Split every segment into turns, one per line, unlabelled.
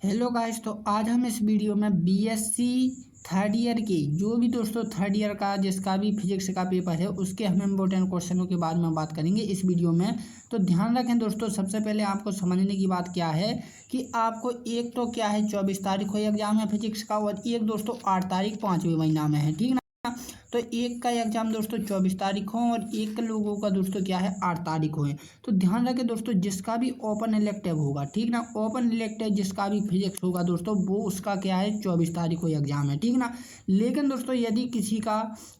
Hello guys, तो आज हम इस वीडियो में बीएससी थर्ड ईयर की जो भी दोस्तों थर्ड ईयर का जिसका भी फिजिक्स का पेपर है उसके हम इम्पोर्टेंट क्वेश्चनों के बारे में बात करेंगे इस वीडियो में। तो ध्यान रखें दोस्तों, सबसे पहले आपको समझने की बात क्या है कि आपको एक तो क्या है 24 तारीख को एग्जाम है फिजिक्स का, और एक दोस्तों 8 तारीख 5वें महीना में है, ठीक ना। तो एक का एग्जाम दोस्तों 24 तारीख को और एक लोगों का दोस्तों क्या है 8 तारीख को है। तो ध्यान रखें दोस्तों, जिसका भी ओपन इलेक्टिव होगा, ठीक ना, ओपन इलेक्टिव जिसका भी फिजिक्स होगा दोस्तों वो उसका क्या है 24 तारीख को एग्जाम है, ठीक ना। लेकिन दोस्तों यदि किसी का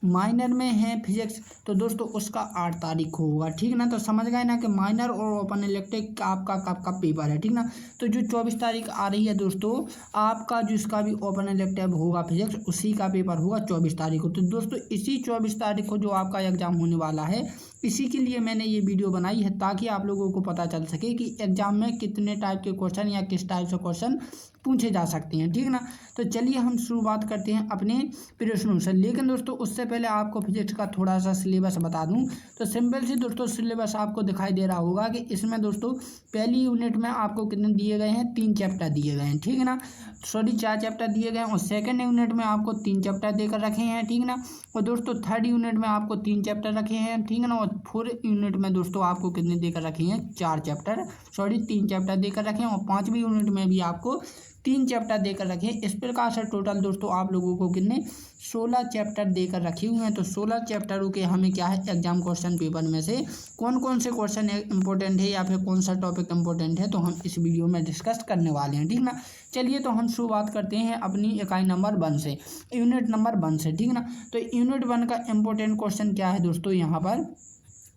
माइनर में है फिजिक्स तो दोस्तों उसका 8 तारीख को होगा, ठीक ना। तो समझ गए ना कि माइनर और ओपन इलेक्टिव का आपका कब का पेपर है, ठीक ना। तो जो 24 तारीख आ रही है दोस्तों, आपका जिसका भी ओपन इलेक्टिव होगा फिजिक्स उसी का पेपर होगा 24 तारीख को। तो दोस्तों इसी 24 तारीख को जो आपका एग्जाम होने वाला है, इसी के लिए मैंने ये वीडियो बनाई है ताकि आप लोगों को पता चल सके कि एग्जाम में कितने टाइप के क्वेश्चन या किस टाइप से क्वेश्चन पूछे जा सकते हैं, ठीक ना। तो चलिए हम शुरुआत करते हैं अपने प्रश्नों से। लेकिन दोस्तों उससे पहले आपको फिजिक्स का थोड़ा सा सिलेबस बता दूं। तो सिंपल सी दोस्तों सिलेबस आपको दिखाई दे रहा होगा कि इसमें दोस्तों पहली यूनिट में आपको कितने दिए गए हैं, 3 चैप्टर दिए गए हैं, ठीक है ना। सॉरी 4 चैप्टर दिए गए हैं, और सेकंड यूनिट में आपको 3 चैप्टर देकर रखे हैं, ठीक ना। और दोस्तों थर्ड यूनिट में आपको 3 चैप्टर रखे हैं, ठीक है ना। और फोर्थ यूनिट में दोस्तों आपको कितने देकर रखे हैं, 4 चैप्टर, सॉरी 3 चैप्टर देकर रखे हैं। और 5वीं यूनिट में भी आपको 3 चैप्टर देकर रखे हैं। इस प्रकार से टोटल दोस्तों आप लोगों को कितने 16 चैप्टर देकर रखे हुए हैं। तो 16 चैप्टरों के हमें क्या है एग्जाम क्वेश्चन पेपर में से कौन कौन से क्वेश्चन इंपॉर्टेंट है या फिर कौन सा टॉपिक इंपॉर्टेंट है तो हम इस वीडियो में डिस्कस करने वाले हैं, ठीक ना। चलिए तो हम शुरुआत करते हैं अपनी इकाई नंबर 1 से, यूनिट नंबर 1 से, ठीक ना। तो यूनिट 1 का इंपॉर्टेंट क्वेश्चन क्या है दोस्तों, यहाँ पर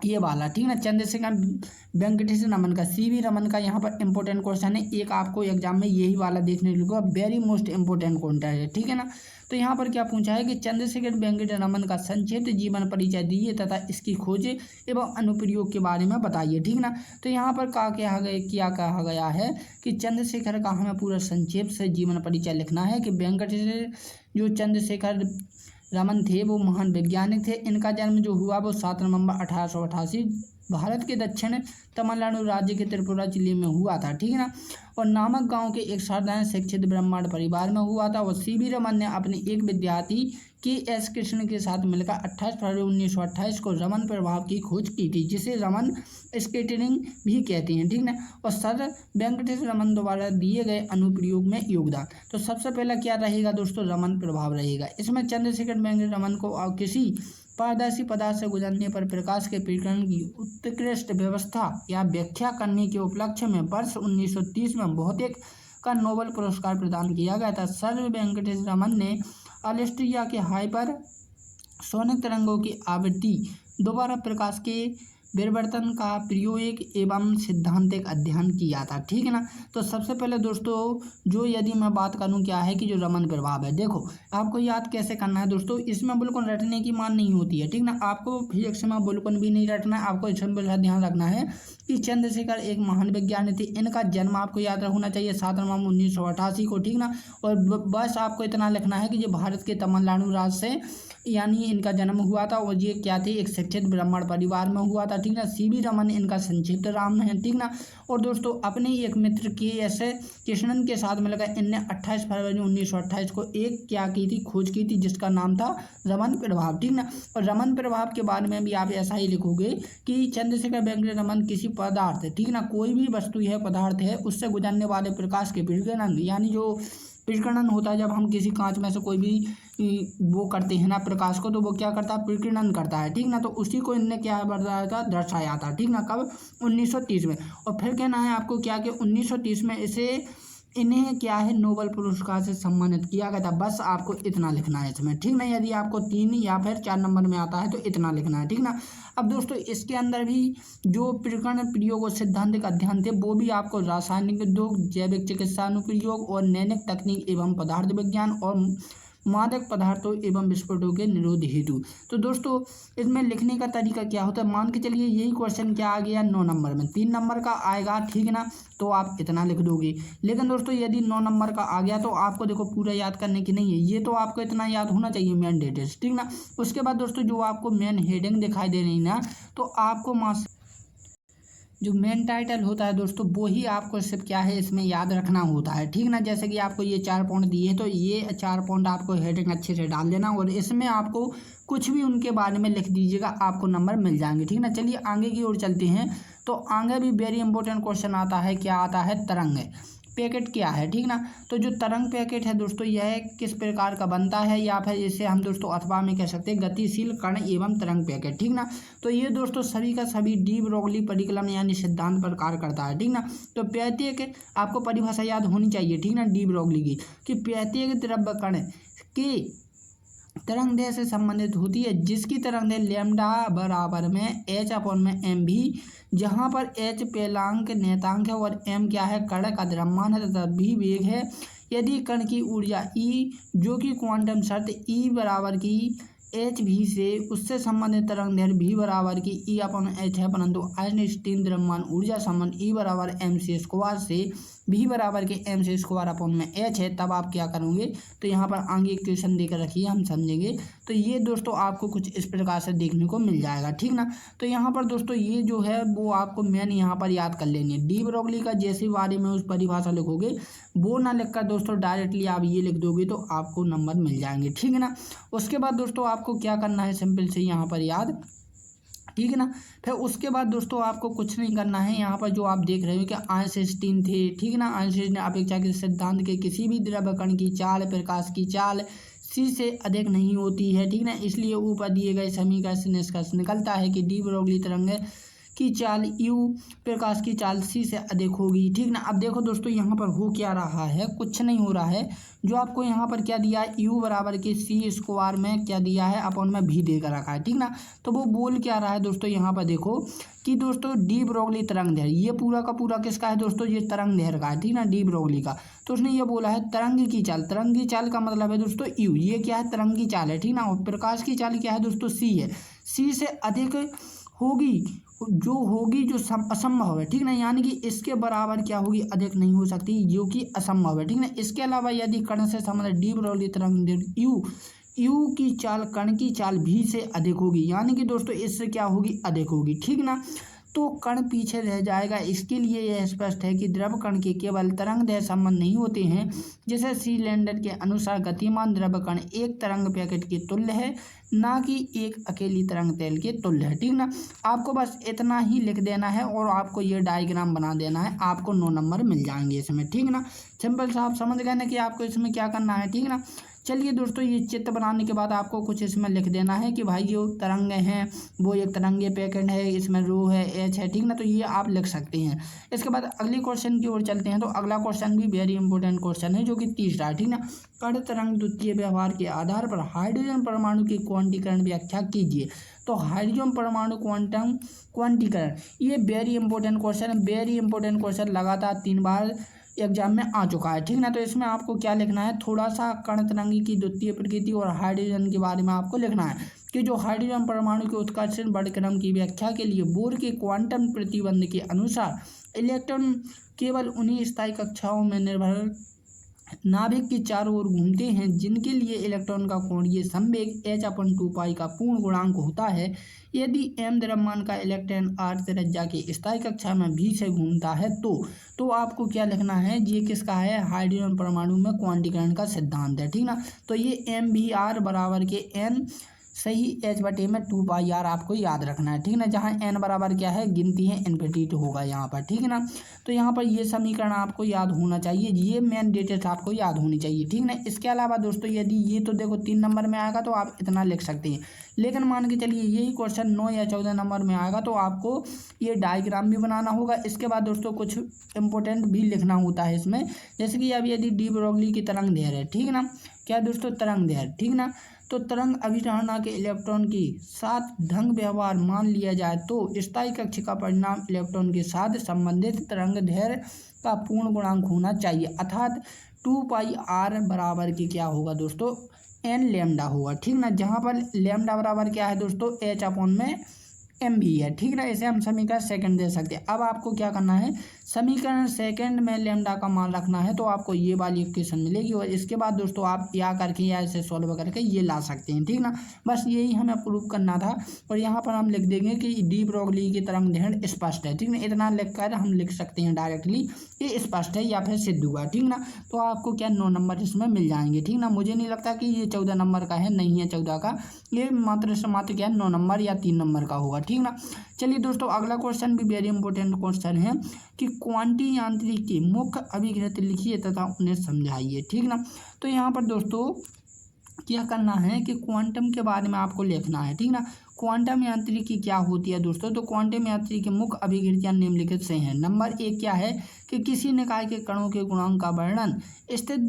ये वाला, ठीक ना, चंद्रशेखर वेंकटेश रमन का, सीवी रमन का यहाँ पर इंपॉर्टेंट क्वेश्चन है। एक आपको एग्जाम में यही वाला देखने को वेरी मोस्ट इंपॉर्टेंट क्वेश्चन है, ठीक है ना। तो यहाँ पर क्या पूछा है कि चंद्रशेखर वेंकटेश रमन का संक्षिप्त जीवन परिचय दीजिए तथा इसकी खोज एवं अनुप्रयोग के बारे में बताइए, ठीक ना। तो यहाँ पर क्या कहा गया है कि चंद्रशेखर का हमें पूरा संक्षेप से जीवन परिचय लिखना है कि वेंकटेश जो चंद्रशेखर रमन थे वो महान वैज्ञानिक थे। इनका जन्म जो हुआ वो 7 नवंबर 1888 भारत के दक्षिण तमिलनाडु राज्य के त्रिपुरा जिले में हुआ था, ठीक है ना। और नामक गांव के एक साधारण शिक्षित ब्राह्मण परिवार में हुआ था। और सीवी रमन ने अपने एक विद्यार्थी के.एस. कृष्ण के साथ मिलकर 28 फरवरी 1928 को रमन प्रभाव की खोज की थी, जिसे रमन स्कैटरिंग भी कहते हैं, ठीक ना। और सर वेंकटेश रमन द्वारा दिए गए अनुप्रयोग में योगदान। तो सबसे पहला क्या रहेगा दोस्तों, रमन प्रभाव रहेगा। इसमें चंद्रशेखर वेंकटेश रमन को किसी पारदर्शी पदार्थ से गुजरने पर प्रकाश के विकिरण की उत्कृष्ट व्यवस्था या व्याख्या करने के उपलक्ष्य में वर्ष 1930 में भौतिक का नोबेल पुरस्कार प्रदान किया गया था। सर वेंकटेश रमन ने ऑस्ट्रेलिया के हाइपर सोनिक तरंगों की आवृत्ति दोबारा प्रकाश के विवर्तन का प्रयोग एवं सिद्धांतिक अध्ययन किया था, ठीक है ना। तो सबसे पहले दोस्तों जो यदि मैं बात करूं क्या है कि जो रमन प्रभाव है, देखो आपको याद कैसे करना है दोस्तों, इसमें बिल्कुल रटने की मान नहीं होती है, ठीक ना। आपको फिजिक्स में बिल्कुल भी नहीं रटना है, आपको इसमें ध्यान रखना है कि चंद्रशेखर एक महान वैज्ञानिक थे। इनका जन्म आपको याद रखना चाहिए 7 नवंबर 1988 को, ठीक ना। और बस आपको इतना लिखना है कि ये भारत के तमिलनाडु राज्य से यानी इनका जन्म हुआ था। और ये क्या थे, एक शिक्षित ब्राह्मण परिवार में हुआ था, ठीक ना। सीवी रमन इनका संक्षिप्त नाम है, ठीक ना। और दोस्तों अपने एक मित्र के.एस. कृष्णन के साथ मिलकर इनने 28 फरवरी 1928 को एक क्या की थी, खोज की थी, जिसका नाम था रमन प्रभाव, ठीक ना। और रमन प्रभाव के बारे में भी आप ऐसा ही लिखोगे कि चंद्रशेखर वेंकटेश रमन किसी पदार्थ, ठीक ना, कोई भी वस्तु है पदार्थ है उससे गुजरने वाले प्रकाश के विकिरण, यानी जो विकिरण होता है जब हम किसी कांच में से कोई भी वो करते हैं ना प्रकाश को, तो वो क्या करता है, विकिरण करता है, ठीक ना। तो उसी को इनने क्या बताया था, दर्शाया था, ठीक ना, कब 1930 में। और फिर कहना है आपको क्या कि 1930 में इन्हें क्या है नोबेल पुरस्कार से सम्मानित किया गया था। बस आपको इतना लिखना है इसमें, ठीक ना। यदि आपको 3 या फिर 4 नंबर में आता है तो इतना लिखना है, ठीक ना। अब दोस्तों इसके अंदर भी जो विकिरण प्रयोग और सिद्धांतिक अध्ययन थे वो भी आपको रासायनिक उद्योग, जैविक चिकित्सा अनुप्रयोग और नैनिक तकनीक एवं पदार्थ विज्ञान और मादक पदार्थों एवं विस्फोटों के निरोध हेतु। तो दोस्तों इसमें लिखने का तरीका क्या होता है, मान के चलिए यही क्वेश्चन क्या आ गया 9 नंबर में, 3 नंबर का आएगा, ठीक है ना, तो आप इतना लिख दोगे। लेकिन दोस्तों यदि 9 नंबर का आ गया तो आपको देखो पूरा याद करने की नहीं है, ये तो आपको इतना याद होना चाहिए मेन डिटेल्स, ठीक ना। उसके बाद दोस्तों जो आपको मेन हेडिंग दिखाई दे रही ना, तो आपको जो मेन टाइटल होता है दोस्तों वो ही आपको सिर्फ क्या है इसमें याद रखना होता है, ठीक ना। जैसे कि आपको ये 4 पॉइंट दिए तो ये 4 पॉइंट आपको हेडिंग अच्छे से डाल देना और इसमें आपको कुछ भी उनके बारे में लिख दीजिएगा, आपको नंबर मिल जाएंगे, ठीक ना। चलिए आगे की ओर चलते हैं। तो आगे भी वेरी इंपॉर्टेंट क्वेश्चन आता है, क्या आता है, तरंग पैकेट क्या है, ठीक ना। तो जो तरंग पैकेट है दोस्तों यह किस प्रकार का बनता है, या फिर इसे हम दोस्तों अथवा में कह सकते हैं गतिशील कण एवं तरंग पैकेट, ठीक ना। तो ये दोस्तों सभी का सभी डी ब्रोगली परिकलन यानी सिद्धांत पर कार्य करता है, ठीक ना। तो प्रत्येक आपको परिभाषा याद होनी चाहिए, ठीक ना, डी ब्रोगली की, कि प्रत्येक द्रव्य कण की तरंग दैर्घ्य से संबंधित होती है, जिसकी तरंग दैर्घ्य लैम्डा बराबर में h/m भी, जहाँ पर h प्रेलांक नेतांक है और m क्या है, कण का द्रव्यमान है तथा v वेग है। यदि कण की ऊर्जा E जो कि क्वांटम शर्त E बराबर की एच भी से उससे संबंधित तरंग दैर्घ्य भी बराबर की E/h है, परंतु आइंस्टीन द्रव्यमान ऊर्जा संबंध E बराबर mc² से भी बराबर के mc²/h है, तब आप क्या करोगे, तो यहाँ पर आगे एक क्वेश्चन देकर रखिए, हम समझेंगे। तो ये दोस्तों आपको कुछ इस प्रकार से देखने को मिल जाएगा, ठीक ना। तो यहाँ पर दोस्तों ये जो है वो आपको मेन यहाँ पर याद कर लेनी है। डी ब्रोगली का जैसे बारे में उस परिभाषा लिखोगे वो ना लिखकर दोस्तों डायरेक्टली आप ये लिख दोगे तो आपको नंबर मिल जाएंगे, ठीक है ना। उसके बाद दोस्तों आपको क्या करना है, सिंपल से यहाँ पर याद, ठीक है ना। फिर उसके बाद दोस्तों आपको कुछ नहीं करना है, यहाँ पर जो आप देख रहे हो कि आइंस्टीन थे, ठीक है ना। आइंस्टीन ने अपेक्षा के सिद्धांत के किसी भी द्रव्य कण की चाल प्रकाश की चाल c से अधिक नहीं होती है, ठीक ना। इसलिए ऊपर दिए गए समीकरण से निष्कर्ष निकलता है कि डी ब्रोगली तरंग की चाल u प्रकाश की चाल c से अधिक होगी, ठीक ना। अब देखो दोस्तों यहाँ पर हो क्या रहा है, कुछ नहीं हो रहा है। जो आपको यहाँ पर क्या दिया है, u बराबर के c² में क्या दिया है, अपॉन में भी देकर रखा है, ठीक ना। तो वो बोल क्या रहा है दोस्तों, यहाँ पर देखो कि दोस्तों डी ब्रोगली तरंग दैर्घ्य, ये पूरा का पूरा किसका है दोस्तों, ये तरंग दैर्घ्य का है, ठीक ना, डी ब्रोगली का। तो उसने ये बोला है तरंग की चाल, तरंग की चाल का मतलब है दोस्तों u, ये क्या है, तरंग की चाल है, ठीक ना। और प्रकाश की चाल क्या है दोस्तों, c है, c से अधिक होगी, जो असंभव है, ठीक ना। यानी कि इसके बराबर क्या होगी, अधिक नहीं हो सकती, जो कि असंभव है, ठीक ना। इसके अलावा यदि कण से संबंधित डी ब्रोगली तरंग यू की चाल कण की चाल भी से अधिक होगी, यानी कि दोस्तों इससे क्या होगी, अधिक होगी, ठीक ना। तो कण पीछे रह जाएगा। इसके लिए यह स्पष्ट है कि द्रव कण के केवल तरंग दैर्घ्य संबंध नहीं होते हैं। जैसे सिलेंडर के अनुसार गतिमान द्रव कण एक तरंग पैकेट के तुल्य है, ना कि एक अकेली तरंग दैर्घ्य के तुल्य है, ठीक ना। आपको बस इतना ही लिख देना है और आपको ये डायग्राम बना देना है, आपको 9 नंबर मिल जाएंगे इसमें, ठीक ना। सिंपल सा आप समझ गए ना कि आपको इसमें क्या करना है, ठीक ना। चलिए दोस्तों ये चित्र बनाने के बाद आपको कुछ इसमें लिख देना है कि भाई जो तरंग हैं वो एक तरंगे पैकेट है, इसमें रो है, एच है, ठीक ना। तो ये आप लिख सकते हैं। इसके बाद अगले क्वेश्चन की ओर चलते हैं। तो अगला क्वेश्चन भी वेरी इंपॉर्टेंट क्वेश्चन है, जो कि तीसरा है, ठीक ना। कण तरंग द्वितीय व्यवहार के आधार पर हाइड्रोजन परमाणु की क्वांटीकरण व्याख्या कीजिए। तो हाइड्रोजन परमाणु क्वांटम क्वांटीकरण, ये वेरी इंपॉर्टेंट क्वेश्चन है, वेरी इंपॉर्टेंट क्वेश्चन लगातार 3 बार एग्जाम में आ चुका है, ठीक ना। तो इसमें आपको क्या लिखना है, थोड़ा सा कण तरंगी की द्वितीय प्रकृति और हाइड्रोजन के बारे में आपको लिखना है कि जो हाइड्रोजन परमाणु के उत्कर्षण वर्णक्रम की व्याख्या के लिए बोर के क्वांटम प्रतिबंध के अनुसार इलेक्ट्रॉन केवल उन्हीं स्थायी कक्षाओं में निर्भर नाभिक के चारों ओर घूमते हैं जिनके लिए इलेक्ट्रॉन का कोणीय संवेग h/2π का पूर्ण गुणांक होता है। यदि m द्रव्यमान का इलेक्ट्रॉन r त्रिज्या की स्थायी कक्षा में भी से घूमता है तो आपको क्या लिखना है, ये किसका है, हाइड्रोजन परमाणु में क्वांटीकरण का सिद्धांत है, ठीक ना। तो ये mvr बराबर के n सही h/a में 2πr आपको याद रखना है, ठीक ना। जहाँ n बराबर क्या है, गिनती है, इन्फिनिटी होगा यहाँ पर, ठीक है ना। तो यहाँ पर ये समीकरण आपको याद होना चाहिए, ये मेन डिटेल्स आपको याद होनी चाहिए, ठीक ना। इसके अलावा दोस्तों यदि ये तो देखो 3 नंबर में आएगा तो आप इतना लिख सकते हैं, लेकिन मान के चलिए यही क्वेश्चन 9 या 14 नंबर में आएगा तो आपको ये डायग्राम भी बनाना होगा। इसके बाद दोस्तों कुछ इंपॉर्टेंट भी लिखना होता है इसमें, जैसे कि अब यदि डी ब्रोगली की तरंग दैर्घ्य है, ठीक ना, क्या दोस्तों तरंग दैर्घ्य, ठीक ना। तो तरंग अभिधारणा के इलेक्ट्रॉन के साथ ढंग व्यवहार मान लिया जाए तो स्थायी कक्ष का परिणाम इलेक्ट्रॉन के साथ संबंधित तरंग दैर्घ्य का पूर्ण गुणांक होना चाहिए, अर्थात 2πr बराबर की क्या होगा दोस्तों, n लैम्डा होगा, ठीक ना। जहाँ पर लैम्डा बराबर क्या है दोस्तों, h/m MV है, ठीक है। इसे हम समीकरण सेकंड दे सकते हैं। अब आपको क्या करना है, समीकरण सेकंड में लैम्डा का मान रखना है, तो आपको ये वाली इक्वेशन मिलेगी और इसके बाद दोस्तों आप या करके या इसे सॉल्व करके ये ला सकते हैं, ठीक ना। बस यही हमें प्रूव करना था और यहाँ पर हम लिख देंगे कि डी ब्रोगली की तरंग दैर्ध्य स्पष्ट है, ठीक ना। इतना लिखकर हम लिख सकते हैं डायरेक्टली ये स्पष्ट है या फिर सिद्ध हुआ, ठीक ना। तो आपको क्या 9 नंबर इसमें मिल जाएंगे, ठीक ना। मुझे नहीं लगता कि ये 14 नंबर का है, नहीं है 14 का, ये मात्र से मात्र क्या है 9 नंबर या 3 नंबर का होगा, ठीक ना। चलिए दोस्तों अगला क्वेश्चन भी वेरी इंपॉर्टेंट क्वेश्चन है कि क्वांटम यांत्रिकी की मुख्य अभिकृति लिखिए तथा उन्हें समझाइए, ठीक ना। तो यहाँ पर दोस्तों क्या करना है कि क्वांटम के बारे में आपको लिखना है, ठीक ना। क्वांटम यांत्रिकी क्या होती है दोस्तों, तो क्वांटम यांत्रिकी की मुख्य अभिकृतियां निम्नलिखित से हैं। नंबर 1 क्या है कि किसी निकाय के कणों के गुणांक का वर्णन स्थित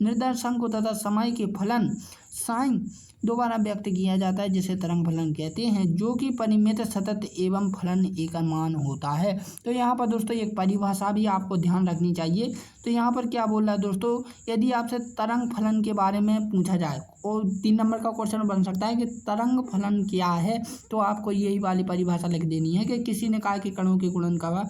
निर्देशांक तथा समय के फलन साइन दोबारा व्यक्त किया जाता है, जिसे तरंग फलन कहते हैं, जो कि परिमित सतत एवं फलन एकमान होता है। तो यहाँ पर दोस्तों एक परिभाषा भी आपको ध्यान रखनी चाहिए। तो यहाँ पर क्या बोल रहा है दोस्तों, यदि आपसे तरंग फलन के बारे में पूछा जाए और 3 नंबर का क्वेश्चन बन सकता है कि तरंग फलन क्या है, तो आपको यही वाली परिभाषा लिख देनी है कि किसी निकाय के कणों के गुणन का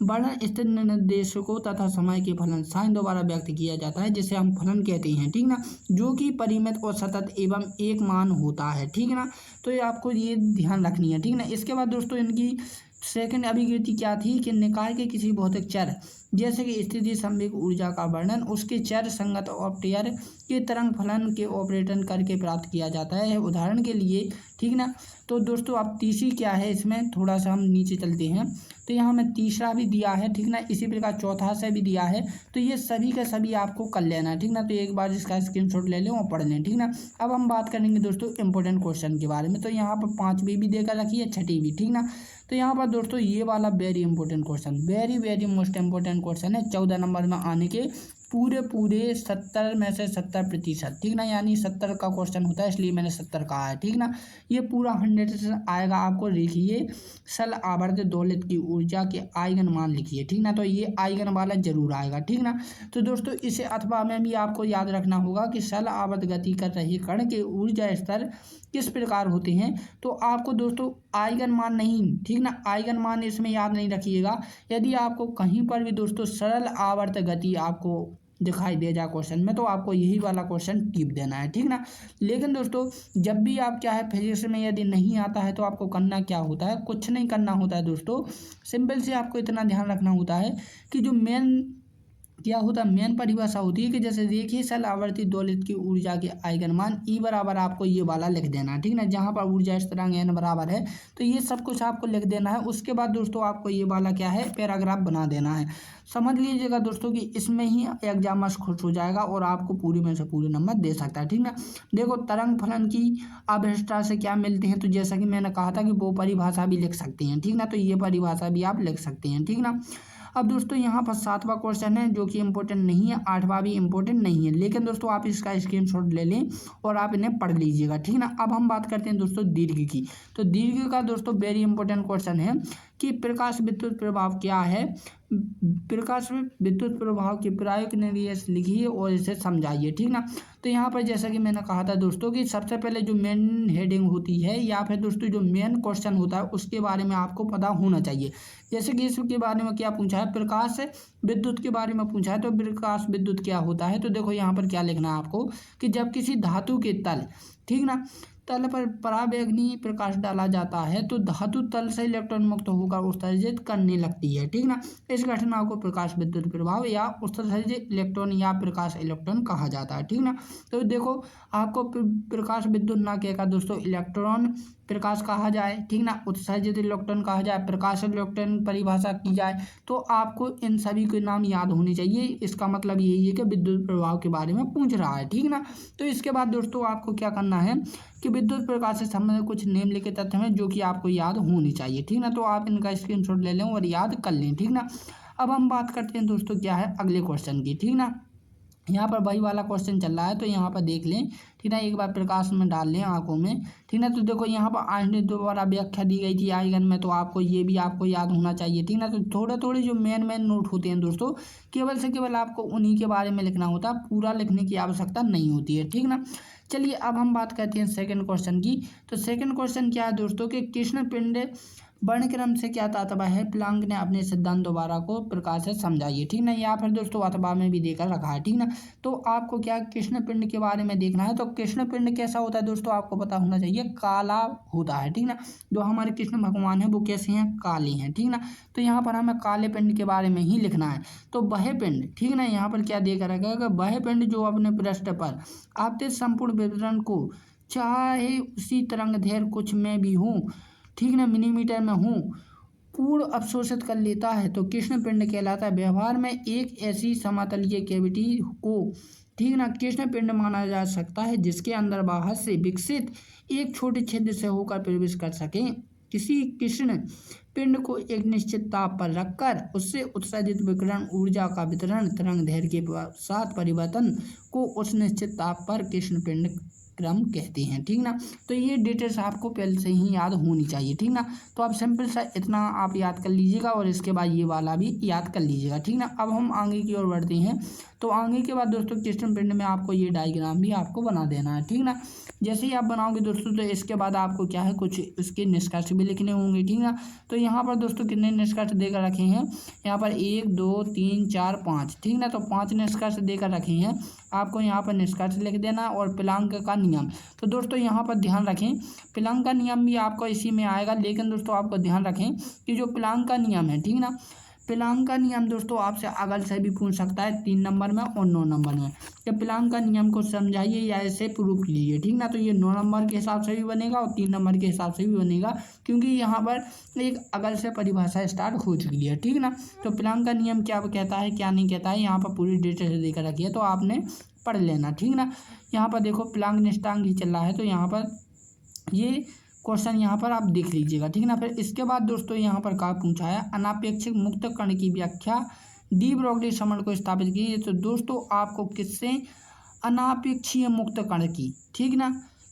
वर्णन स्थिर निर्देशकों तथा समय के फलन साइन द्वारा व्यक्त किया जाता है, जिसे हम फलन कहते हैं, ठीक ना, जो कि परिमित और सतत एवं एक मान होता है, ठीक ना। तो ये आपको ये ध्यान रखनी है, ठीक ना। इसके बाद दोस्तों इनकी सेकंड अभिकृति क्या थी कि निकाय के किसी भौतिक चर जैसे कि स्थिति संवेग ऊर्जा का वर्णन उसके चर संगत ऑपरेटर के तरंग फलन के ऑपरेटन करके प्राप्त किया जाता है, उदाहरण के लिए, ठीक ना। तो दोस्तों अब तीसरी क्या है, इसमें थोड़ा सा हम नीचे चलते हैं, तो यहाँ में तीसरा भी दिया है, ठीक ना। इसी प्रकार चौथा से भी दिया है, तो ये सभी का सभी आपको कर लेना है, ठीक ना। तो एक बार इसका स्क्रीनशॉट ले लें और पढ़ लें, ठीक ना। अब हम बात करेंगे दोस्तों इंपॉर्टेंट क्वेश्चन के बारे में। तो यहाँ पर 5वीं भी देकर रखी है, 6ठी भी, ठीक ना। तो यहाँ पर दोस्तों ये वाला very important question, very very most important question है, 14 नंबर में आने के पूरे 70 में से 70%, ठीक ना। यानी 70 का क्वेश्चन होता है, इसलिए मैंने 70 कहा है, ठीक ना। ये पूरा 100 आएगा आपको। लिखिए सल आवर्त दौलत की ऊर्जा के आइगन मान लिखिए, ठीक ना। तो ये आइगन वाला जरूर आएगा, ठीक ना। तो दोस्तों इसे अथवा में भी आपको याद रखना होगा कि सल आवर्त गति कर रही कण के ऊर्जा स्तर किस प्रकार होते हैं। तो आपको दोस्तों आइगन मान नहीं, ठीक ना, आइगन मान इसमें याद नहीं रखिएगा। यदि आपको कहीं पर भी दोस्तों सरल आवर्त गति आपको दिखाई दे जाए क्वेश्चन में, तो आपको यही वाला क्वेश्चन टिप देना है, ठीक ना। लेकिन दोस्तों जब भी आप क्या है फिजिक्स में यदि नहीं आता है, तो आपको करना क्या होता है, कुछ नहीं करना होता है दोस्तों। सिंपल से आपको इतना ध्यान रखना होता है कि जो मेन क्या होता है, मेन परिभाषा होती है कि जैसे देखिए सल आवर्ती दौलत की ऊर्जा के आइगन मान ई बराबर आपको ये वाला लिख देना है, ठीक ना। जहाँ पर ऊर्जा स्थिरांक n बराबर है, तो ये सब कुछ आपको लिख देना है। उसके बाद दोस्तों आपको ये वाला क्या है पैराग्राफ बना देना है। समझ लीजिएगा दोस्तों कि इसमें ही एग्जामर्स खुश हो जाएगा और आपको पूरे में से पूरे नंबर दे सकता है, ठीक ना। देखो तरंग फलन की अभिष्टता से क्या मिलते हैं, तो जैसा कि मैंने कहा था कि वो परिभाषा भी लिख सकते हैं, ठीक ना। तो ये परिभाषा भी आप लिख सकते हैं, ठीक ना। अब दोस्तों यहाँ पर 7वां क्वेश्चन है जो कि इम्पोर्टेंट नहीं है, 8वां भी इम्पोर्टेंट नहीं है, लेकिन दोस्तों आप इसका स्क्रीनशॉट ले लें और आप इन्हें पढ़ लीजिएगा, ठीक ना। अब हम बात करते हैं दोस्तों दीर्घ की। तो दीर्घ का दोस्तों वेरी इंपॉर्टेंट क्वेश्चन है कि प्रकाश विद्युत प्रभाव क्या है, प्रकाश में विद्युत प्रभाव की प्रायोगिक निर्देश लिखिए और इसे समझाइए, ठीक ना। तो यहाँ पर जैसा कि मैंने कहा था दोस्तों कि सबसे पहले जो मेन हेडिंग होती है या फिर दोस्तों जो मेन क्वेश्चन होता है उसके बारे में आपको पता होना चाहिए। जैसे कि इसके बारे में क्या पूछा है, प्रकाश विद्युत के बारे में पूछा है, तो प्रकाश विद्युत क्या होता है। तो देखो यहाँ पर क्या लिखना है आपको कि जब किसी धातु के तल, ठीक ना, तल पर पराबैंगनी प्रकाश डाला जाता है तो धातु तल से इलेक्ट्रॉन मुक्त होकर उत्सर्जित करने लगती है, ठीक ना। इस घटना को प्रकाश विद्युत प्रभाव या उत्सर्जित इलेक्ट्रॉन या प्रकाश इलेक्ट्रॉन कहा जाता है, ठीक ना। तो देखो आपको प्रकाश विद्युत ना कहकर दोस्तों इलेक्ट्रॉन प्रकाश कहा जाए, ठीक ना, उत्सर्जित इलेक्ट्रॉन कहा जाए, प्रकाश इलेक्ट्रॉन परिभाषा की जाए, तो आपको इन सभी के नाम याद होने चाहिए। इसका मतलब यही है कि विद्युत प्रभाव के बारे में पूछ रहा है, ठीक ना। तो इसके बाद दोस्तों आपको क्या करना है कि विद्युत प्रकाश से संबंधित कुछ निम्नलिखित तथ्य हैं जो कि आपको याद होनी चाहिए, ठीक ना। तो आप इनका स्क्रीनशॉट ले लें और याद कर लें, ठीक ना। अब हम बात करते हैं दोस्तों क्या है अगले क्वेश्चन की, ठीक ना। यहाँ पर वही वाला क्वेश्चन चल रहा है, तो यहाँ पर देख लें, ठीक ना, एक बार प्रकाश में डाल लें आंखों में, ठीक ना। तो देखो यहाँ पर आइंस्टीन द्वारा व्याख्या दी गई थी आइगन में, तो आपको ये भी आपको याद होना चाहिए, ठीक ना। तो थोड़े थोड़े जो मेन नोट होते हैं दोस्तों, केवल से केवल आपको उन्हीं के बारे में लिखना होता है, पूरा लिखने की आवश्यकता नहीं होती है, ठीक ना। चलिए अब हम बात करते हैं सेकंड क्वेश्चन की। तो सेकंड क्वेश्चन क्या है दोस्तों कि कृष्ण पिंड वर्णक्रम से क्या तात्पर्य है, प्लांक ने अपने सिद्धांत दोबारा को प्रकार से समझाइए। ठीक ना, यहाँ पर दोस्तों अथवा में भी देकर रखा है। ठीक ना, तो आपको क्या कृष्ण पिंड के बारे में देखना है। तो कृष्ण पिंड कैसा होता है दोस्तों, आपको पता होना चाहिए, काला होता है। ठीक ना, जो हमारे कृष्ण भगवान है वो कैसे हैं, काले हैं। ठीक ना, तो यहाँ पर हमें काले पिंड के बारे में ही लिखना है। तो वह पिंड, ठीक ना, यहाँ पर क्या देकर रखा है कि वह पिंड जो अपने पृष्ठ पर आपके संपूर्ण विवरण को चाहे उसी तरंग दैर्घ्य कुछ में भी हूँ, ठीक ना, मिलीमीटर में हूँ, पूर्ण अवशोषित कर लेता है तो कृष्ण पिंड कहलाता है। व्यवहार में एक ऐसी समतलीय कैविटी को, ठीक ना, कृष्ण पिंड माना जा सकता है जिसके अंदर बाहर से विकसित एक छोटे छिद्र से होकर प्रवेश कर सके। किसी कृष्ण पिंड को एक निश्चित ताप पर रखकर उससे उत्सर्जित विकिरण ऊर्जा का वितरण तरंग दैर्घ्य के साथ परिवर्तन को उस निश्चित ताप पर कृष्ण पिंड क्रम कहते हैं। ठीक ना, तो ये डिटेल्स आपको पहले से ही याद होनी चाहिए। ठीक ना, तो आप सिंपल सा इतना आप याद कर लीजिएगा और इसके बाद ये वाला भी याद कर लीजिएगा। ठीक ना, अब हम आगे की ओर बढ़ते हैं। तो आगे के बाद दोस्तों कृष्ण पिंड में आपको ये डायग्राम भी आपको बना देना है। ठीक ना, जैसे ही आप बनाओगे दोस्तों तो इसके बाद आपको क्या है, कुछ इसके निष्कर्ष भी लिखने होंगे। ठीक ना, तो यहाँ पर दोस्तों कितने निष्कर्ष देकर रखे हैं, यहाँ पर 1 2 3 4 5। ठीक ना, तो 5 निष्कर्ष देकर रखे हैं। आपको यहाँ पर निष्कर्ष लिख देना और प्लांक का नियम। तो दोस्तों यहाँ पर ध्यान रखें, प्लांक का नियम भी आपको इसी में आएगा, लेकिन दोस्तों आपको ध्यान रखें कि जो प्लांक का नियम है, ठीक ना, प्लांक का नियम दोस्तों आपसे अगल से भी पूछ सकता है 3 नंबर में और 9 नंबर में, कि प्लांक का नियम को समझाइए या ऐसे प्रूफ कीजिए। ठीक ना, तो ये 9 नंबर के हिसाब से भी बनेगा और 3 नंबर के हिसाब से भी बनेगा, क्योंकि यहाँ पर एक अगल से परिभाषा स्टार्ट हो चुकी है। ठीक ना, तो प्लांक का नियम क्या कहता है क्या नहीं कहता है, यहाँ पर पूरी डिटेल देकर रखी है, तो आपने पढ़ लेना। ठीक ना, यहाँ पर देखो प्लांक निष्ठांग ही चल रहा है, तो यहाँ पर ये क्वेश्चन यहाँ पर आप देख लीजिएगा। ठीक ना, फिर इसके बाद दोस्तों यहाँ पर क्या पूछा है, अनापेक्षिक मुक्त कण की व्याख्या डी ब्रोगली समीकरण को स्थापित कीजिए। तो दोस्तों आपको किससे, अनापेक्षीय मुक्त कण की, ठीक ना,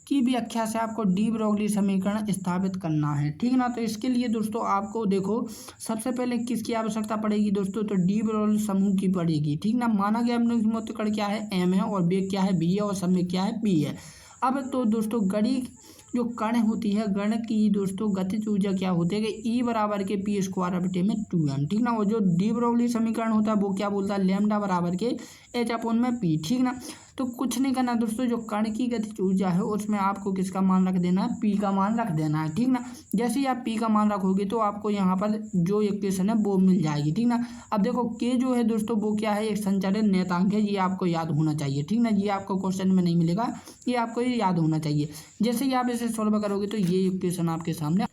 की व्याख्या से आपको डी ब्रोगली समीकरण स्थापित करना है। ठीक ना, तो इसके लिए दोस्तों आपको देखो सबसे पहले किसकी आवश्यकता पड़ेगी दोस्तों, तो डी ब्रोगली समूह की पड़ेगी। ठीक ना, माना गया मुक्त कण क्या है, एम है, और वेग क्या है, बी है, और समय क्या है, पी है। अब तो दोस्तों गणित जो कण होती है, गण की दोस्तों गतिज ऊर्जा क्या होती है कि ई बराबर के पी स्क्वायर बटे में 2m। ठीक ना, और जो डी ब्रोगली समीकरण होता है वो क्या बोलता है, लैम्डा बराबर के एच अपॉन में पी। ठीक ना, तो कुछ नहीं करना दोस्तों, जो कण की गतिज ऊर्जा है उसमें आपको किसका मान रख देना है, पी का मान रख देना है। ठीक ना, जैसे ही आप पी का मान रखोगे तो आपको यहाँ पर जो इक्वेशन है वो मिल जाएगी। ठीक ना, अब देखो के जो है दोस्तों वो क्या है, एक संचालन नियतांक है, ये आपको याद होना चाहिए। ठीक ना, ये आपको क्वेश्चन में नहीं मिलेगा, ये आपको ये याद होना चाहिए। जैसे ही आप इसे सॉल्व करोगे तो ये इक्वेशन आपके सामने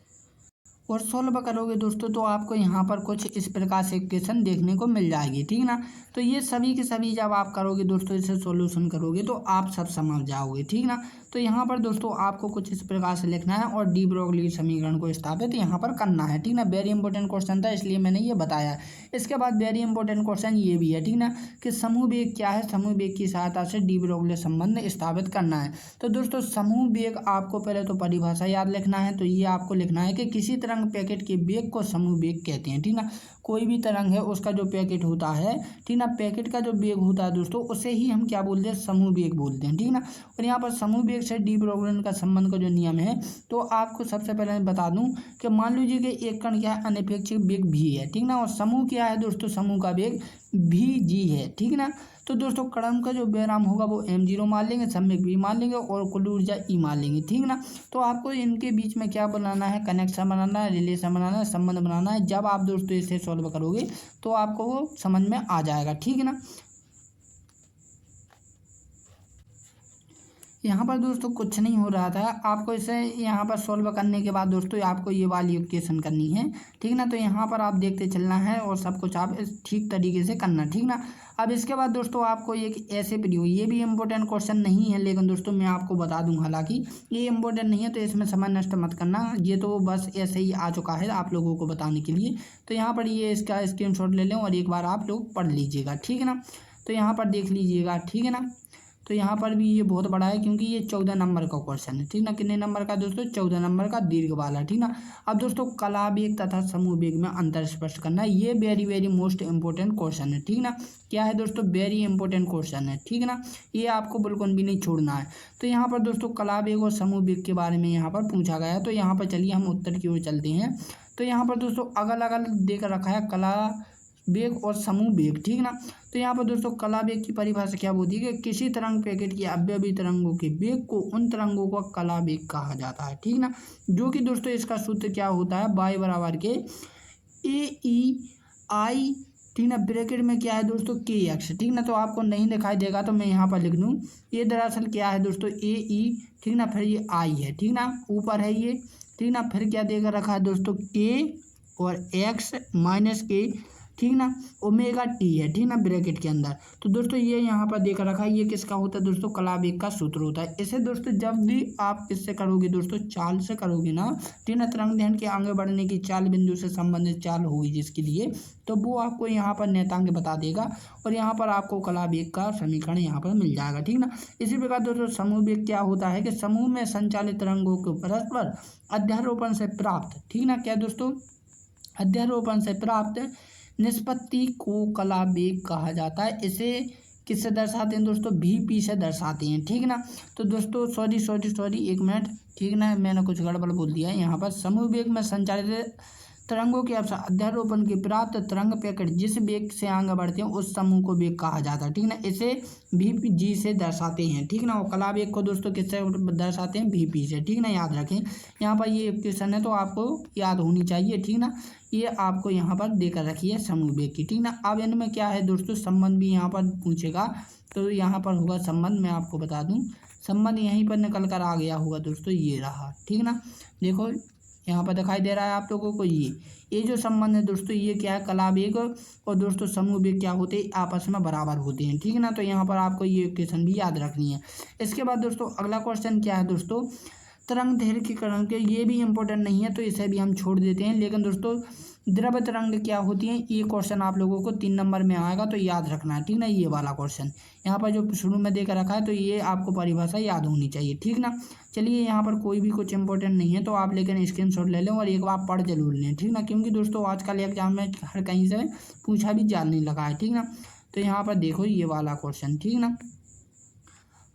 और सॉल्व करोगे दोस्तों तो आपको यहाँ पर कुछ इस प्रकार से इक्वेशन देखने को मिल जाएगी। ठीक ना, तो ये सभी के सभी जब आप करोगे दोस्तों, इसे सॉल्यूशन करोगे तो आप सब समझ जाओगे। ठीक ना, तो यहाँ पर दोस्तों आपको कुछ इस प्रकार से लिखना है और डी ब्रोगली समीकरण को स्थापित यहाँ पर करना है। ठीक ना, वेरी इंपॉर्टेंट क्वेश्चन था इसलिए मैंने ये बताया। इसके बाद वेरी इंपॉर्टेंट क्वेश्चन ये भी है, ठीक ना, कि समूह वेग क्या है, समूह वेग की सहायता से डी ब्रोगली संबंध स्थापित करना है। तो दोस्तों समूह वेग आपको पहले तो परिभाषा याद लिखना है, तो ये आपको लिखना है कि किसी तरंग पैकेट के वेग को समूह वेग कहते हैं। ठीक ना, कोई भी तरंग है उसका जो पैकेट होता है, ठीक ना, पैकेट का जो वेग होता है दोस्तों उसे ही हम क्या बोलते हैं, समूह वेग बोलते हैं। ठीक ना, और यहाँ पर समूह वेग से डी ब्रोगली का संबंध का जो नियम है, तो आपको सबसे पहले मैं बता दूं कि मान लीजिए कि एक कण क्या है, अनपेक्षिक वेग भी है। ठीक ना, और समूह क्या है दोस्तों, समूह का वेग भी जी है। ठीक ना, तो दोस्तों कण का जो व्याराम होगा वो m0 मान लेंगे, सम्यक भी मान लेंगे और कुल ऊर्जा ई मान लेंगे। ठीक ना, तो आपको इनके बीच में क्या बनाना है, कनेक्शन बनाना है, रिलेशन बनाना है, संबंध बनाना है। जब आप दोस्तों इसे सॉल्व करोगे तो आपको वो समझ में आ जाएगा। ठीक है ना, यहाँ पर दोस्तों कुछ नहीं हो रहा था, आपको इसे यहाँ पर सॉल्व करने के बाद दोस्तों आपको ये वाली इक्वेशन करनी है। ठीक ना, तो यहाँ पर आप देखते चलना है और सब कुछ आप ठीक तरीके से करना। ठीक ना, अब इसके बाद दोस्तों आपको एक ऐसे वीडियो, ये भी इम्पोर्टेंट क्वेश्चन नहीं है लेकिन दोस्तों मैं आपको बता दूं, हालांकि ये इम्पोर्टेंट नहीं है तो इसमें समय नष्ट मत करना, ये तो बस ऐसे ही आ चुका है आप लोगों को बताने के लिए। तो यहाँ पर ये इसका स्क्रीनशॉट ले लें और एक बार आप लोग पढ़ लीजिएगा। ठीक है ना, तो यहाँ पर देख लीजिएगा। ठीक है ना, तो यहाँ पर भी ये बहुत बड़ा है क्योंकि ये 14 नंबर का क्वेश्चन है, ठीक ना। कितने नंबर का दोस्तों? 14 नंबर का दीर्घ वाला, ठीक ना। अब दोस्तों कला वेग तथा समूह वेग में अंतर स्पष्ट करना, ये very very most important question है, ठीक ना। क्या है दोस्तों? वेरी इंपॉर्टेंट क्वेश्चन है, ठीक ना। ये आपको बिल्कुल भी नहीं छोड़ना है। तो यहाँ पर दोस्तों कला वेग और समूह वेग के बारे में यहाँ पर पूछा गया है। तो यहाँ पर चलिए हम उत्तर की ओर चलते हैं। तो यहाँ पर दोस्तों अगल अगल देकर रखा है कला वेग और समूह वेग, ठीक ना। तो यहाँ पर दोस्तों कला वेग की परिभाषा क्या होती है कि किसी तरंग पैकेट की अवयवी तरंगों के वेग को उन तरंगों का कला वेग कहा जाता है, ठीक ना। जो कि दोस्तों इसका सूत्र क्या होता है? y बराबर के AEI, ठीक ना, ब्रैकेट में क्या है दोस्तों? KX, ठीक ना। तो आपको नहीं दिखाई देगा तो मैं यहाँ पर लिख दूँ, ये दरअसल क्या है दोस्तों? AE, ठीक ना, फिर ये I है, ठीक ना, ऊपर है ये, ठीक ना। फिर क्या देकर रखा है दोस्तों? K और X माइनस K, ठीक ना, ओमेगा टी है, ठीक ना, ब्रैकेट के अंदर। तो दोस्तों ये यहाँ पर देकर रखा है, ये किसका होता है दोस्तों? कला वेग का सूत्र होता है। इसे दोस्तों जब भी आप इससे करोगे दोस्तों, चाल से करोगे ना, ठीक ना, तरंग दैर्घ्य के आगे बढ़ने की चाल बिंदु से संबंधित चाल होगी जिसके लिए, तो वो आपको यहाँ पर नेतांक बता देगा और यहाँ पर आपको कला वेग का समीकरण यहाँ पर मिल जाएगा, ठीक ना। इसी प्रकार दोस्तों समूह वेग क्या होता है कि समूह में संचालित तरंगों को परस्पर अध्यारोपण से प्राप्त, ठीक ना, क्या दोस्तों? अध्यारोपण से प्राप्त निष्पत्ति को कला वेग कहा जाता है। इसे किससे दर्शाते हैं दोस्तों? VP से दर्शाते हैं, ठीक ना। तो दोस्तों सॉरी 1 मिनट, ठीक ना, मैंने कुछ गड़बड़ बोल दिया है। यहाँ पर समूह वेग में संचालित तरंगों के अध्यारोपण के प्राप्त तरंग पैकेट जिस वेग से आगे बढ़ते हैं उस समूह को वेग कहा जाता है, ठीक ना। इसे VG से दर्शाते हैं, ठीक ना। और कला वेग को दोस्तों किससे दर्शाते हैं? VP से, ठीक ना, याद रखें। यहाँ पर ये क्वेश्चन है तो आपको याद होनी चाहिए, ठीक ना। ये आपको यहाँ पर देकर रखी है समूह वेग की, ठीक ना। अब इनमें क्या है दोस्तों? संबंध भी यहाँ पर पूछेगा, तो यहाँ पर होगा संबंध, मैं आपको बता दूँ संबंध यहीं पर निकल कर आ गया होगा दोस्तों, ये रहा, ठीक ना। देखो यहाँ पर दिखाई दे रहा है आप लोगों को, ये जो संबंध है दोस्तों, ये क्या है? कला वेग और दोस्तों समूह वेग क्या होते हैं? आपस में बराबर होते हैं, ठीक है ना। तो यहाँ पर आपको ये इक्वेशन भी याद रखनी है। इसके बाद दोस्तों अगला क्वेश्चन क्या है दोस्तों? तरंग दैर्घ्यीकरण के, ये भी इंपॉर्टेंट नहीं है तो इसे भी हम छोड़ देते हैं। लेकिन दोस्तों द्रव तरंग क्या होती है? ये क्वेश्चन आप लोगों को 3 नंबर में आएगा तो याद रखना है, ठीक ना। ये वाला क्वेश्चन यहाँ पर जो शुरू में देकर रखा है, तो ये आपको परिभाषा याद होनी चाहिए, ठीक ना। चलिए यहाँ पर कोई भी कुछ इंपॉर्टेंट नहीं है तो आप लेकिन स्क्रीनशॉट ले लें और एक बार पढ़ जरूर लें, ठीक ना, क्योंकि दोस्तों आजकल एग्जाम में हर कहीं से पूछा भी जाने लगा है, ठीक ना। तो यहाँ पर देखो ये वाला क्वेश्चन, ठीक ना,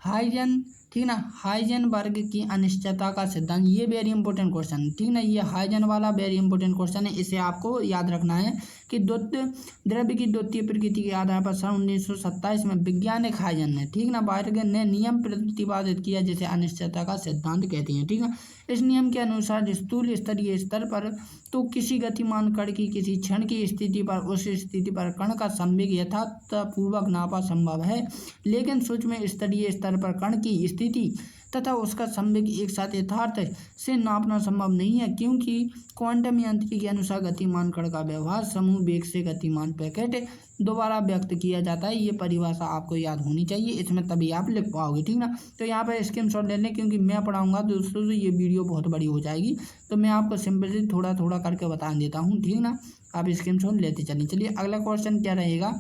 हाइजन, ठीक ना, हाइजेनबर्ग की अनिश्चितता का सिद्धांत, ये वेरी इंपॉर्टेंट क्वेश्चन है, ठीक ना। ये हाइजन वाला वेरी इंपॉर्टेंट क्वेश्चन है। इसे आपको याद रखना है कि द्रव्य की द्वितीय प्रकृति के आधार पर सन 1927 में वैज्ञानिक हाइजन ने, ठीक ना, बर्ग ने नियम प्रतिपादित किया जिसे अनिश्चितता का सिद्धांत कहते हैं, ठीक है। इस नियम के अनुसार स्थूल स्तरीय स्तर पर तो किसी गतिमान कण की किसी क्षण की स्थिति पर उस स्थिति पर कण का संवेग यथार्थपूर्वक नापा संभव है, लेकिन सूक्ष्म स्तरीय स्तर पर कण की स्थिति तथा उसका संवेग एक साथ यथार्थ से नापना संभव नहीं है, क्योंकि क्वांटम यांत्रिकी के अनुसार गतिमान कण का व्यवहार समूह वेग से गतिमान पैकेट दोबारा व्यक्त किया जाता है। ये परिभाषा आपको याद होनी चाहिए, इसमें तभी आप लिख पाओगे, ठीक ना। तो यहाँ पर स्क्रीनशॉट ले लें, क्योंकि मैं पढ़ाऊंगा दोस्तों तो ये वीडियो बहुत बड़ी हो जाएगी, तो मैं आपको सिंपली थोड़ा थोड़ा करके बता देता हूँ, ठीक ना। आप स्क्रीनशॉट लेते चलिए। चलिए अगला क्वेश्चन क्या रहेगा?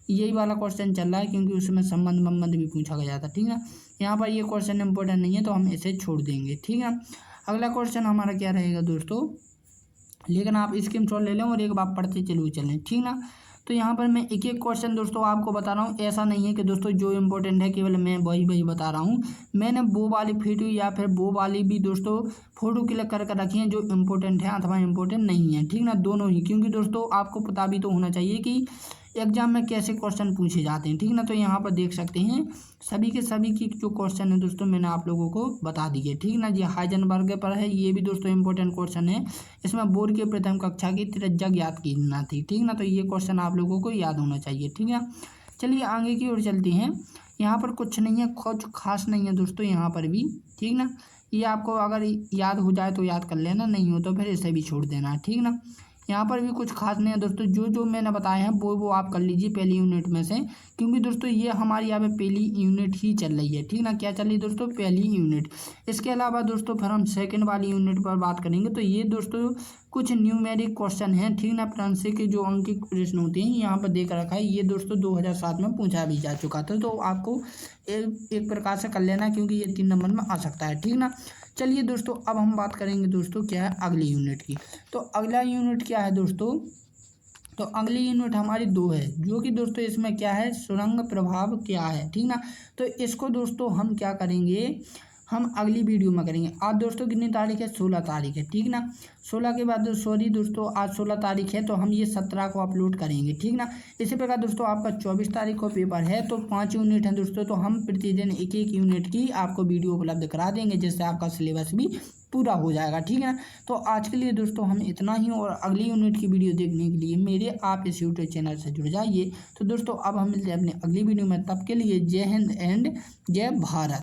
यही वाला क्वेश्चन चल रहा है क्योंकि उसमें संबंध भी पूछा गया था, ठीक है। यहाँ पर ये क्वेश्चन इंपॉर्टेंट नहीं है तो हम इसे छोड़ देंगे, ठीक है। अगला क्वेश्चन हमारा क्या रहेगा दोस्तों? लेकिन आप स्क्रीनशॉट ले लें और एक बार पढ़ते चलो चलें, ठीक ना। तो यहाँ पर मैं एक एक क्वेश्चन दोस्तों आपको बता रहा हूँ, ऐसा नहीं है कि दोस्तों जो इम्पोर्टेंट है केवल मैं वही बता रहा हूँ। मैंने वो वाली वीडियो या फिर वो वाली भी दोस्तों फोटो क्लिक करके रखी है जो इम्पोर्टेंट है अथवा इम्पोर्टेंट नहीं है, ठीक ना, दोनों ही, क्योंकि दोस्तों आपको पता भी तो होना चाहिए कि एग्जाम में कैसे क्वेश्चन पूछे जाते हैं, ठीक ना। तो यहाँ पर देख सकते हैं सभी के सभी की जो क्वेश्चन है दोस्तों मैंने आप लोगों को बता दिए, ठीक ना। ये हाइजेनबर्ग पर है, ये भी दोस्तों इंपॉर्टेंट क्वेश्चन है। इसमें बोर्ड के प्रथम कक्षा की त्रिज्या ज्ञात करना थी, ठीक ना। तो ये क्वेश्चन आप लोगों को याद होना चाहिए, ठीक है। चलिए आगे की ओर चलते हैं। यहाँ पर कुछ नहीं है, कुछ खास नहीं है दोस्तों यहाँ पर भी, ठीक ना। ये आपको अगर याद हो जाए तो याद कर लेना, नहीं हो तो फिर इसे भी छोड़ देना, ठीक ना। यहाँ पर भी कुछ खास नहीं है दोस्तों, जो जो मैंने बताए हैं वो आप कर लीजिए पहली यूनिट में से, क्योंकि दोस्तों ये हमारी यहाँ पे पहली यूनिट ही चल रही है, ठीक ना। क्या चल रही है दोस्तों? पहली यूनिट। इसके अलावा दोस्तों फिर हम सेकंड वाली यूनिट पर बात करेंगे। तो ये दोस्तों कुछ न्यूमेरिक क्वेश्चन हैं, ठीक ना। प्रांशे के जो अंकित प्रश्न होते हैं यहाँ पर देख रखा है। ये दोस्तों 2007 में पूछा भी जा चुका था, तो आपको एक प्रकार से कर लेना, क्योंकि ये 3 नंबर में आ सकता है, ठीक ना। चलिए दोस्तों अब हम बात करेंगे दोस्तों क्या है अगली यूनिट की। तो अगला यूनिट क्या है दोस्तों? तो अगली यूनिट हमारी 2 है, जो कि दोस्तों इसमें क्या है, सुरंग प्रभाव क्या है, ठीक ना। तो इसको दोस्तों हम क्या करेंगे, हम अगली वीडियो में करेंगे। आज दोस्तों कितनी तारीख है? 16 तारीख है, ठीक ना। 16 के बाद सॉरी दोस्तों आज 16 तारीख है, तो हम ये 17 को अपलोड करेंगे, ठीक ना। इसी प्रकार दोस्तों आपका 24 तारीख को पेपर है, तो 5 यूनिट है दोस्तों, तो हम प्रतिदिन एक यूनिट की आपको वीडियो उपलब्ध करा देंगे, जिससे आपका सिलेबस भी पूरा हो जाएगा, ठीक है ना। तो आज के लिए दोस्तों हम इतना ही, और अगली यूनिट की वीडियो देखने के लिए मेरे आप इस यूट्यूब चैनल से जुड़ जाइए। तो दोस्तों अब हम मिलते हैं अपनी अगली वीडियो में, तब के लिए जय हिंद एंड जय भारत।